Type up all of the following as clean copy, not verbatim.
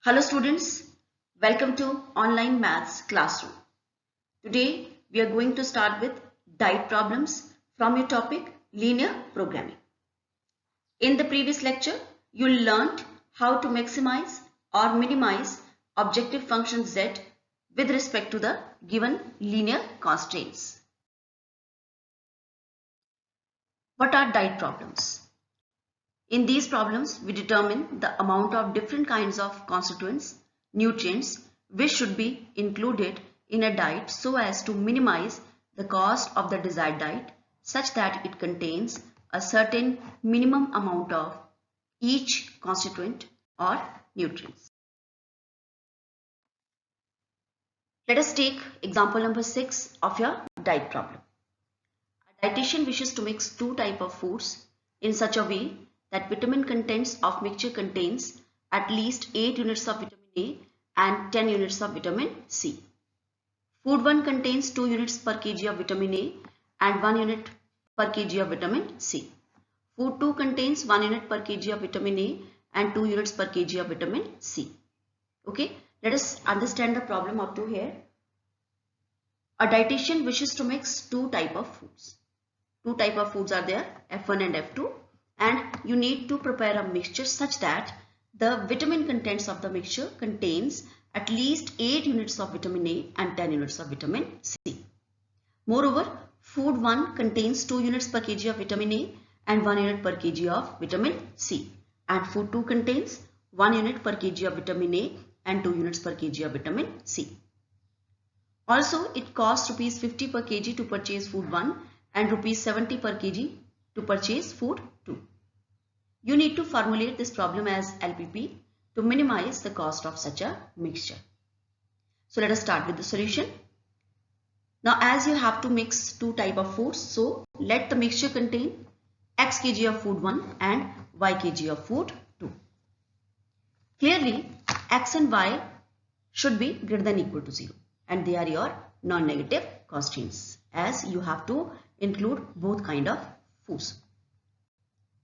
Hello students, welcome to online maths classroom. Today we are going to start with diet problems from your topic linear programming. In the previous lecture, you learned how to maximize or minimize objective function z with respect to the given linear constraints. What are diet problems? In these problems, we determine the amount of different kinds of constituents, nutrients, which should be included in a diet so as to minimize the cost of the desired diet such that it contains a certain minimum amount of each constituent or nutrients. Let us take example number 6 of your diet problem. A dietitian wishes to mix two types of foods in such a way that vitamin contents of mixture contains at least 8 units of vitamin A and 10 units of vitamin C. Food 1 contains 2 units per kg of vitamin A and 1 unit per kg of vitamin C. Food 2 contains 1 unit per kg of vitamin A and 2 units per kg of vitamin C. Okay, let us understand the problem up to here. A dietitian wishes to mix two types of foods. Two types of foods are there, F1 and F2, and you need to prepare a mixture such that the vitamin contents of the mixture contains at least 8 units of vitamin A and 10 units of vitamin C. Moreover, food 1 contains 2 units per kg of vitamin A and 1 unit per kg of vitamin C, and food 2 contains 1 unit per kg of vitamin A and 2 units per kg of vitamin C. Also, it costs rupees 50 per kg to purchase food 1 and rupees 70 per kg to purchase food 2. You need to formulate this problem as LPP to minimize the cost of such a mixture. So let us start with the solution. Now as you have to mix two types of foods, so let the mixture contain x kg of food 1 and y kg of food 2. Clearly x and y should be greater than or equal to 0 and they are your non-negative constraints as you have to include both kind of foods.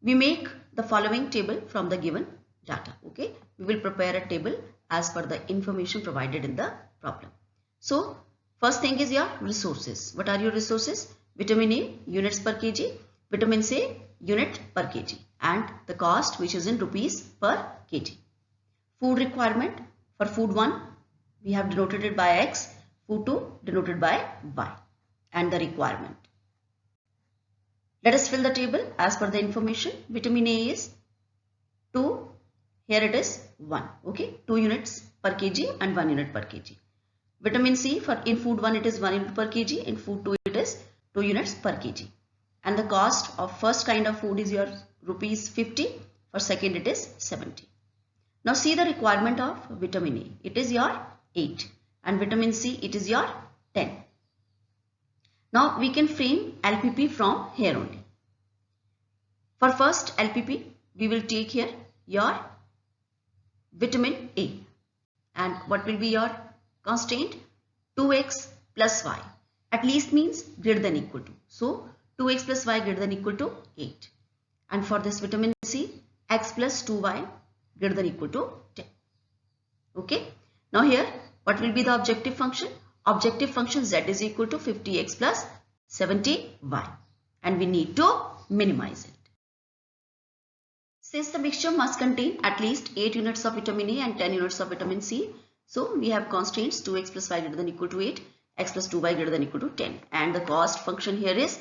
We make the following table from the given data. Okay, we will prepare a table as per the information provided in the problem. So first thing is your resources. What are your resources? Vitamin A units per kg, vitamin C unit per kg, and the cost which is in rupees per kg. Food requirement for food 1 we have denoted it by x, food 2 denoted by y, and the requirement. Let us fill the table as per the information. Vitamin A is 2, here it is 1, okay, 2 units per kg and 1 unit per kg. Vitamin C for in food 1 it is 1 unit per kg, in food 2 it is 2 units per kg. And the cost of first kind of food is your rupees 50, for second it is 70. Now see the requirement of vitamin A, it is your 8 and vitamin C it is your 10. Now we can frame LPP from here only. For first LPP we will take here your vitamin A and what will be your constraint? 2x plus y, at least means greater than or equal to. So 2x plus y greater than or equal to 8, and for this vitamin C x plus 2y greater than or equal to 10. Okay, now here what will be the objective function? Objective function z is equal to 50x plus 70y and we need to minimize it. Since the mixture must contain at least 8 units of vitamin A and 10 units of vitamin C, so we have constraints 2x plus y greater than or equal to 8, x plus 2y greater than or equal to 10, and the cost function here is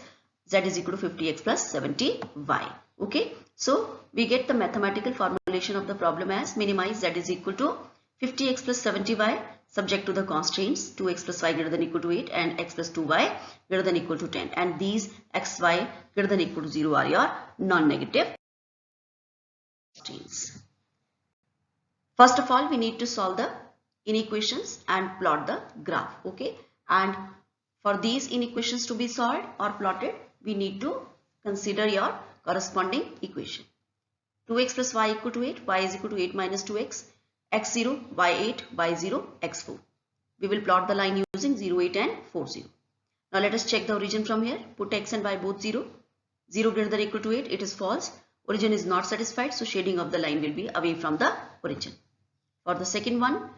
z is equal to 50x plus 70y. Okay, so we get the mathematical formulation of the problem as minimize z is equal to 50x plus 70y subject to the constraints 2x plus y greater than or equal to 8 and x plus 2y greater than or equal to 10, and these x, y greater than or equal to 0 are your non-negative constraints. First of all, we need to solve the inequations and plot the graph. Okay, and for these inequations to be solved or plotted, we need to consider your corresponding equation. 2x plus y equal to 8, y is equal to 8 minus 2x, x0, y8, y0, x4. We will plot the line using 0, 8 and 4, 0. Now let us check the origin from here. Put x and y both 0. 0 greater than or equal to 8, it is false. Origin is not satisfied, so shading of the line will be away from the origin. For the second one,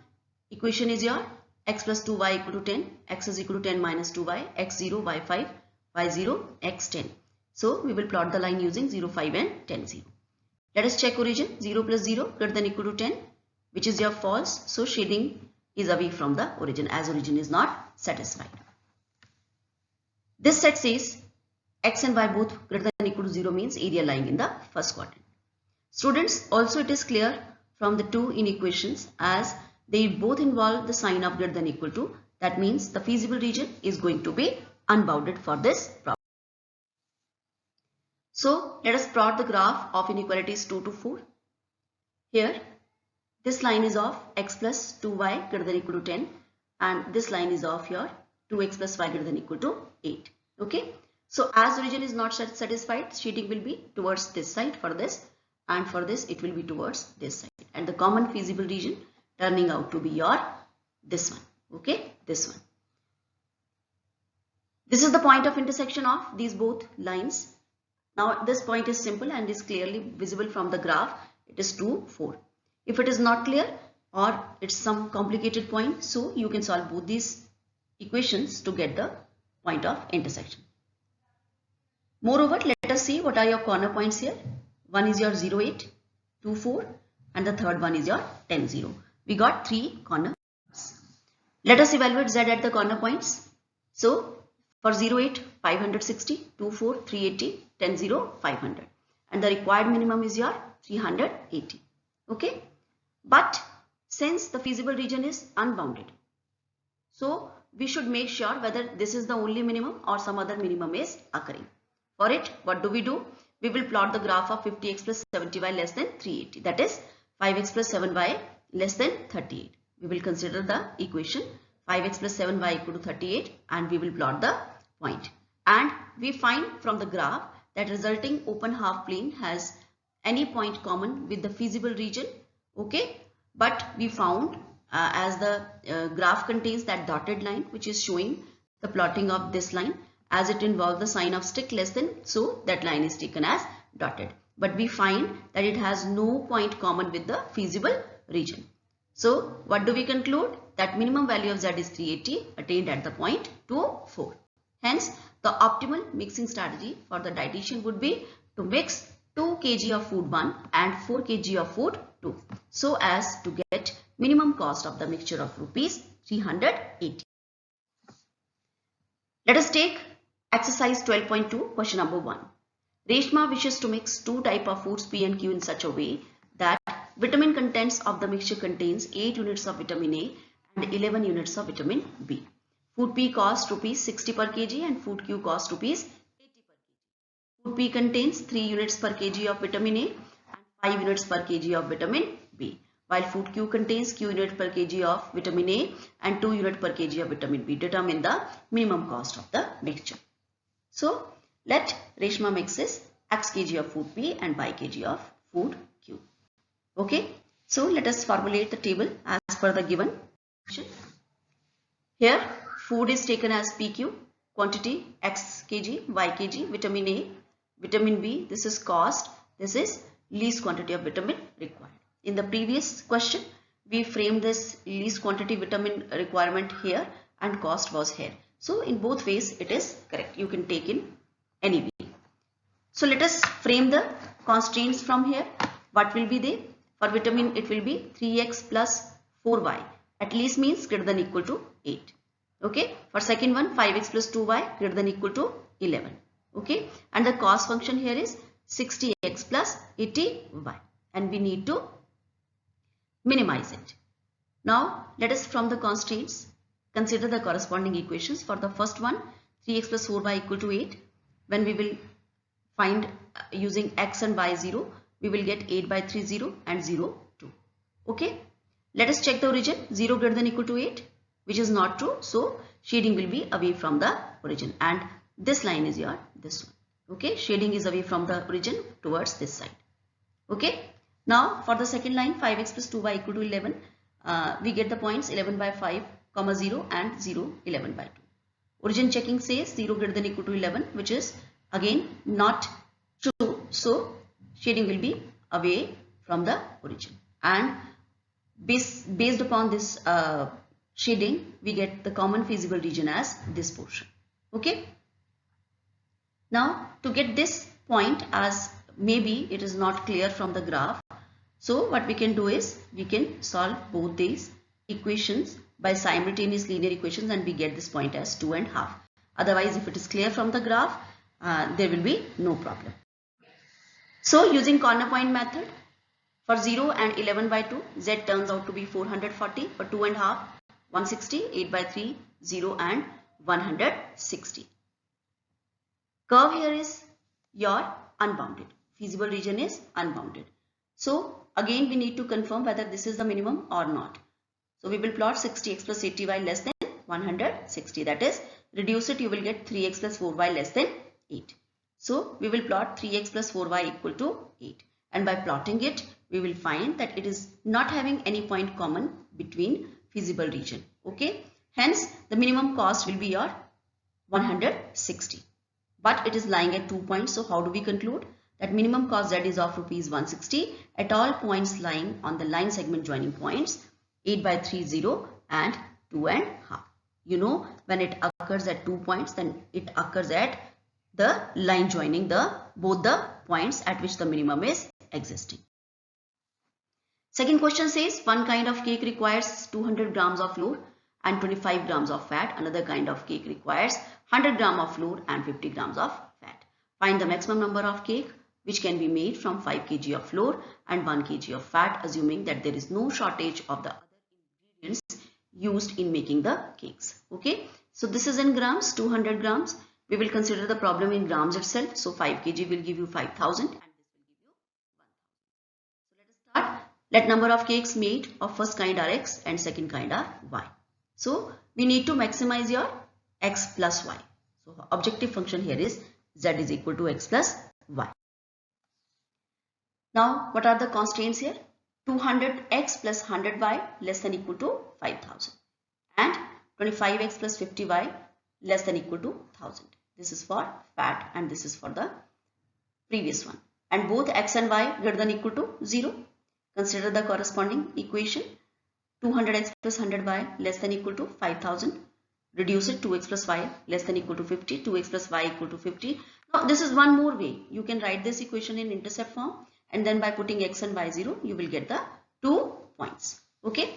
equation is your x plus 2y equal to 10, x is equal to 10 minus 2y, x0, y5, y0, x10. So we will plot the line using 0, 5 and 10, 0. Let us check origin. 0 plus 0 greater than equal to 10, which is your false. So shading is away from the origin as origin is not satisfied. This set says x and y both greater than equal to 0 means area lying in the first quadrant. Students, also it is clear from the two inequations as they both involve the sign of greater than equal to. That means the feasible region is going to be unbounded for this problem. So let us plot the graph of inequalities 2 to 4. Here this line is of x plus 2y greater than equal to 10 and this line is of your 2x plus y greater than equal to 8. Okay. So as origin is not satisfied, shading will be towards this side for this, and for this it will be towards this side, and the common feasible region turning out to be your this one. Okay, this one. This is the point of intersection of these both lines. Now this point is simple and is clearly visible from the graph. It is 2, 4. If it is not clear or it's some complicated point, so you can solve both these equations to get the point of intersection. Moreover, let us see what are your corner points here. One is your 0, 8, 2, 4 and the third one is your 10, 0. We got 3 corner points. Let us evaluate z at the corner points. So for 0, 8, 560, 2, 4, 380, 10, 0, 500. And the required minimum is your 380. Okay. But since the feasible region is unbounded, so we should make sure whether this is the only minimum or some other minimum is occurring. For it, what do? We will plot the graph of 50x plus 70y less than 380. That is 5x plus 7y less than 38. We will consider the equation 5x plus 7y equal to 38 and we will plot the point. And we find from the graph that resulting open half plane has any point common with the feasible region. Okay. But we found as the graph contains that dotted line which is showing the plotting of this line, as it involves the sign of stick less than, so that line is taken as dotted. But we find that it has no point common with the feasible region. So what do we conclude? That minimum value of z is 380 attained at the point 2, 4. Hence the optimal mixing strategy for the dietitian would be to mix 2 kg of food 1 and 4 kg of food 2, so as to get minimum cost of the mixture of rupees 380. Let us take exercise 12.2, question number 1. Reshma wishes to mix 2 types of foods P and Q in such a way that vitamin contents of the mixture contains 8 units of vitamin A and 11 units of vitamin B. Food P costs rupees 60 per kg and food Q costs rupees 80 per kg. Food P contains 3 units per kg of vitamin A and 5 units per kg of vitamin B, while food Q contains Q unit per kg of vitamin A and 2 unit per kg of vitamin B. Determine the minimum cost of the mixture. So let Reshma mixes x kg of food P and y kg of food Q. Okay. So let us formulate the table as per the given question. Here food is taken as PQ, quantity x kg, y kg, vitamin A, vitamin B, this is cost, this is least quantity of vitamin required. In the previous question, we framed this least quantity vitamin requirement here and cost was here. So in both ways it is correct. You can take in any way. So let us frame the constraints from here. What will be there? For vitamin it will be 3x plus 4y. At least means greater than equal to 8. Okay. For second one 5x plus 2y greater than equal to 11. Okay. And the cost function here is 60x plus 80y. And we need to minimize it. Now let us from the constraints consider the corresponding equations. For the first one 3x plus 4y equal to 8. When we will find using x and y 0, we will get 8 by 3 0 and 0 2. Okay. Let us check the origin. 0 greater than equal to 8, which is not true. So shading will be away from the origin and this line is your this one. Okay. Shading is away from the origin towards this side. Okay. Now for the second line 5x plus 2y equal to 11, we get the points 11 by 5, 0 and 0, 11 by 2. Origin checking says 0 greater than equal to 11, which is again not true. So shading will be away from the origin and based upon this shading, we get the common feasible region as this portion. Okay. Now to get this point, as maybe it is not clear from the graph, so what we can do is we can solve both these equations by simultaneous linear equations and we get this point as 2.5. Otherwise, if it is clear from the graph, there will be no problem. So using corner point method, for 0 and 11 by 2, z turns out to be 440. For 2.5, 160, 8 by 3, 0 and 160. Curve here is your unbounded. Feasible region is unbounded. So again we need to confirm whether this is the minimum or not. So we will plot 60x plus 80y less than 160. That is, reduce it, you will get 3x plus 4y less than 8. So we will plot 3x plus 4y equal to 8. And by plotting it, we will find that it is not having any point common between feasible region. Okay. Hence, the minimum cost will be your 160. But it is lying at 2 points. So how do we conclude? That minimum cost z is of rupees 160 at all points lying on the line segment joining points 8 by 3, 0 and 2.5. You know, when it occurs at 2 points, then it occurs at the line joining both the points at which the minimum is existing. Second question says one kind of cake requires 200 grams of flour and 25 grams of fat. Another kind of cake requires 100 grams of flour and 50 grams of fat. Find the maximum number of cake which can be made from 5 kg of flour and 1 kg of fat, assuming that there is no shortage of the other ingredients used in making the cakes. Okay, so this is in grams, 200 grams. We will consider the problem in grams itself. So 5 kg will give you 5,000 and this will give you 1,000. So let us start. Let number of cakes made of first kind are x and second kind are y. So we need to maximize your x plus y. So objective function here is z is equal to x plus y. Now what are the constraints here? 200x plus 100y less than equal to 5,000 and 25x plus 50y less than equal to 1,000. This is for fat and this is for the previous one. And both x and y greater than equal to 0. Consider the corresponding equation. 200x plus 100y less than equal to 5,000. Reduce it, 2x plus y less than equal to 50. 2x plus y equal to 50. Now this is one more way. You can write this equation in intercept form. And then by putting x and y 0, you will get the 2 points. Okay.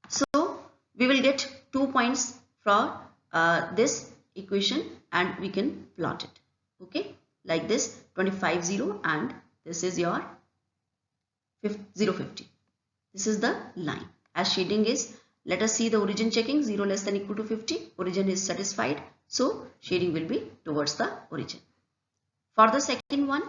So we will get 2 points for this equation and we can plot it. Okay. Like this 25, 0 and this is your 0, 50. This is the line. As shading is, let us see the origin checking. 0 less than equal to 50. Origin is satisfied. So shading will be towards the origin. For the second one,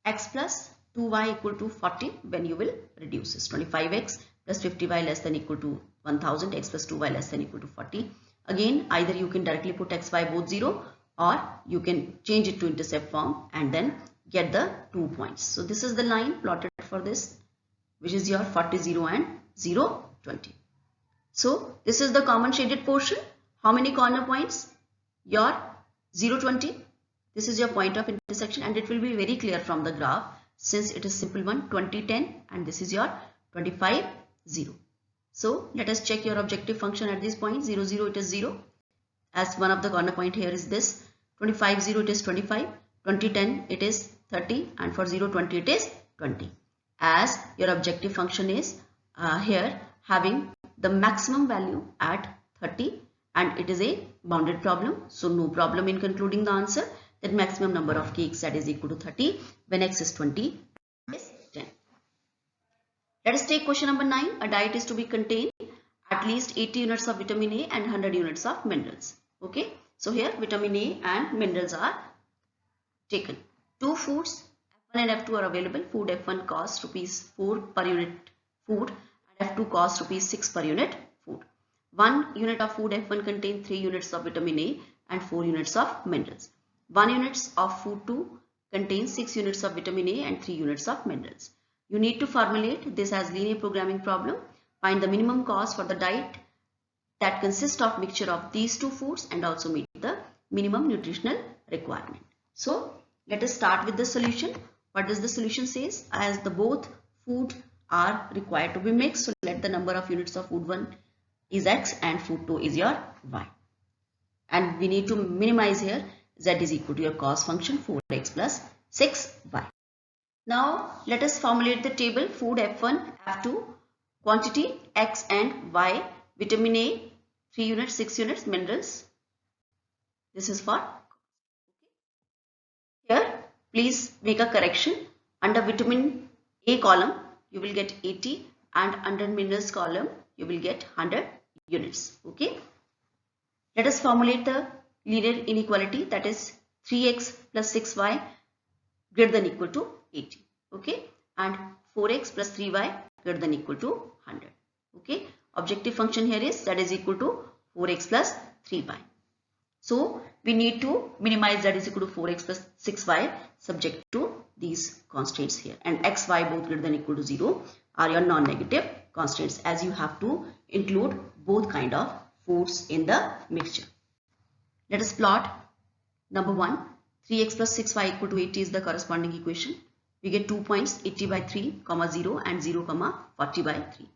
x plus 2y equal to 40, when you will reduce this. 25x plus 50y less than equal to 1000, x plus 2y less than equal to 40. Again, either you can directly put x, y both 0 or you can change it to intercept form and then get the 2 points. So this is the line plotted for this, which is your 40, 0 and 0, 20. So this is the common shaded portion. How many corner points? Your 0, 20. This is your point of intersection and it will be very clear from the graph since it is simple one, 20, 10 and this is your 25, 0. So let us check your objective function at this point. 0, 0 it is 0 as one of the corner point here is this. 25, 0 it is 25. 20, 10 it is 30 and for 0, 20 it is 20. As your objective function is here having the maximum value at 30 and it is a bounded problem. So no problem in concluding the answer that maximum number of cakes that is equal to 30 when x is 20 is 10. Let us take question number 9. A diet is to be contain at least 80 units of vitamin A and 100 units of minerals. Okay. So here vitamin A and minerals are taken. Two foods F1 and F2 are available. Food F1 costs rupees 4 per unit food and F2 costs rupees 6 per unit food. 1 unit of food F1 contains 3 units of vitamin A and 4 units of minerals. 1 unit of food 2 contains 6 units of vitamin A and 3 units of minerals. You need to formulate this as linear programming problem. Find the minimum cost for the diet that consists of mixture of these two foods and also meet the minimum nutritional requirement. So let us start with the solution. What does the solution says? As the both food are required to be mixed. So let the number of units of food 1 is x and food 2 is your y. And we need to minimize here z is equal to your cost function 4x plus 6y. Now let us formulate the table. Food F1, F2, quantity x and y, vitamin A 3 units, 6 units, minerals. This is for here. Please make a correction. Under vitamin A column you will get 80 and under minerals column you will get 100 units. Okay. Let us formulate the linear inequality, that is 3x plus 6y greater than equal to 80. Okay. And 4x plus 3y greater than equal to 100. Okay. Objective function here is that is equal to 4x plus 3y. So we need to minimize that is equal to 4x plus 6y subject to these constraints here, and x, y both greater than equal to 0 are your non-negative constraints, as you have to include both kind of foods in the mixture. Let us plot number 1. 3x plus 6y equal to 80 is the corresponding equation. We get 2 points, 80 by 3, 0 and 0, 40 by 3.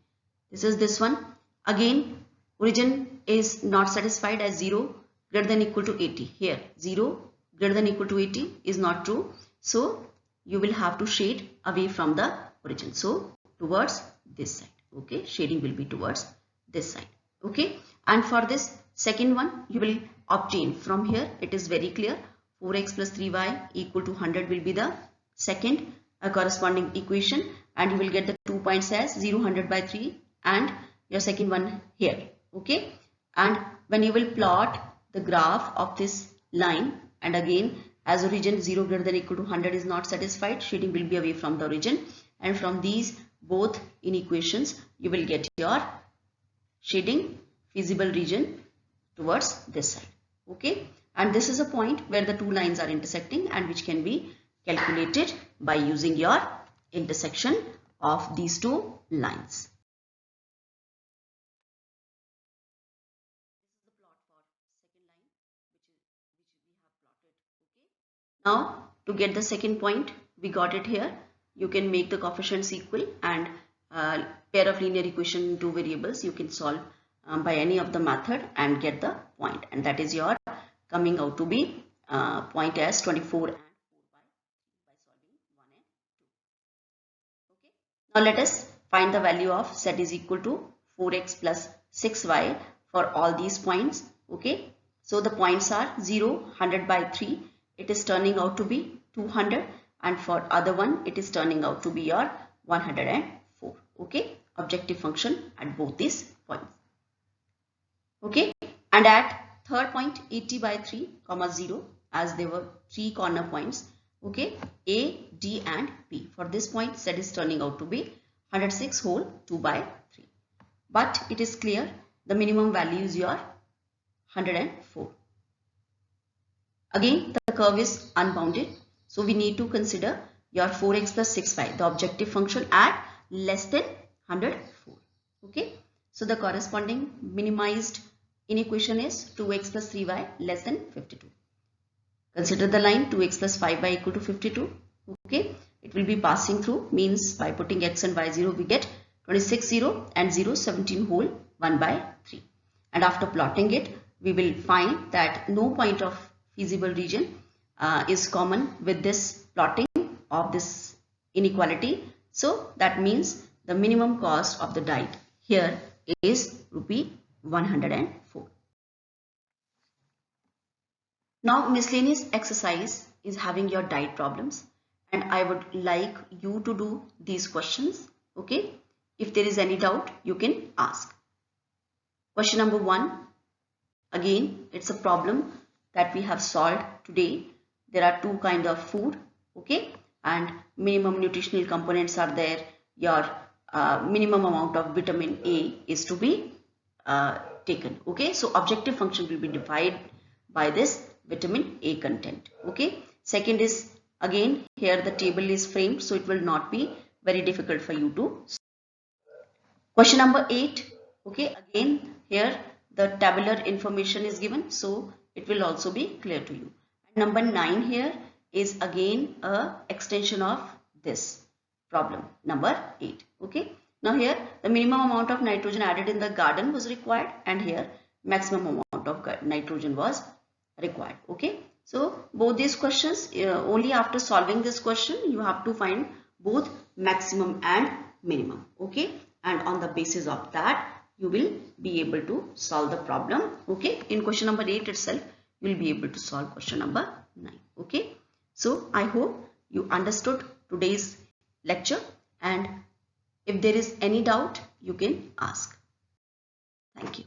This is this one. Again, origin is not satisfied, as 0 greater than equal to 80. Here 0 greater than equal to 80 is not true. So you will have to shade away from the origin. So towards this side. Okay. Shading will be towards this side. Okay. And for this second one, you will obtain from here. It is very clear. 4x plus 3y equal to 100 will be the second corresponding equation, and you will get the 2 points as 0, 100 by 3 and your second one here. Okay. And when you will plot the graph of this line, and again as origin 0 greater than equal to 100 is not satisfied, shading will be away from the origin, and from these both inequations you will get your shading feasible region towards this side. Okay. And this is a point where the two lines are intersecting and which can be calculated by using your intersection of these two lines. This is the plot for second line which we have plotted. Okay. Now to get the second point, we got it here. You can make the coefficients equal and pair of linear equation in two variables. You can solve by any of the method and get the point, and that is your coming out to be point as 24 and 4 by solving 1 and 2. Okay. Now let us find the value of z is equal to 4x plus 6y for all these points. Okay. So the points are 0, 100 by 3. It is turning out to be 200, and for other one it is turning out to be your 104. Okay. Objective function at both these points. Okay. And at third point 80 by 3, 0, as there were 3 corner points. Okay. A, D and P. For this point z is turning out to be 106 whole 2 by 3. But it is clear the minimum value is your 104. Again the curve is unbounded. So we need to consider your 4x plus 6y, the objective function, at less than 104. Okay. So the corresponding minimized inequation is 2x plus 3y less than 52. Consider the line 2x plus 5y equal to 52. Okay. It will be passing through, means by putting x and y 0 we get 26 0 and 0 17 whole 1 by 3. And after plotting it, we will find that no point of feasible region is common with this plotting of this inequality. So that means the minimum cost of the diet here is rupee 104. Now miscellaneous exercise is having your diet problems, and I would like you to do these questions. Okay. If there is any doubt, you can ask. Question number 1. Again, it's a problem that we have solved today. There are two kind of food. Okay. And minimum nutritional components are there. Your minimum amount of vitamin A is to be taken. Okay. So objective function will be defined by this vitamin A content. Okay. Second is, again here the table is framed, so it will not be very difficult for you to. Question number 8. Okay. Again here the tabular information is given, so it will also be clear to you. And number 9 here is again a extension of this. problem number 8. Okay, now here the minimum amount of nitrogen added in the garden was required, and here maximum amount of nitrogen was required. Okay, so both these questions, only after solving this question you have to find both maximum and minimum. Okay, and on the basis of that you will be able to solve the problem. Okay, in question number 8 itself you will be able to solve question number 9. Okay, so I hope you understood today's lecture, and if there is any doubt you can ask. Thank you.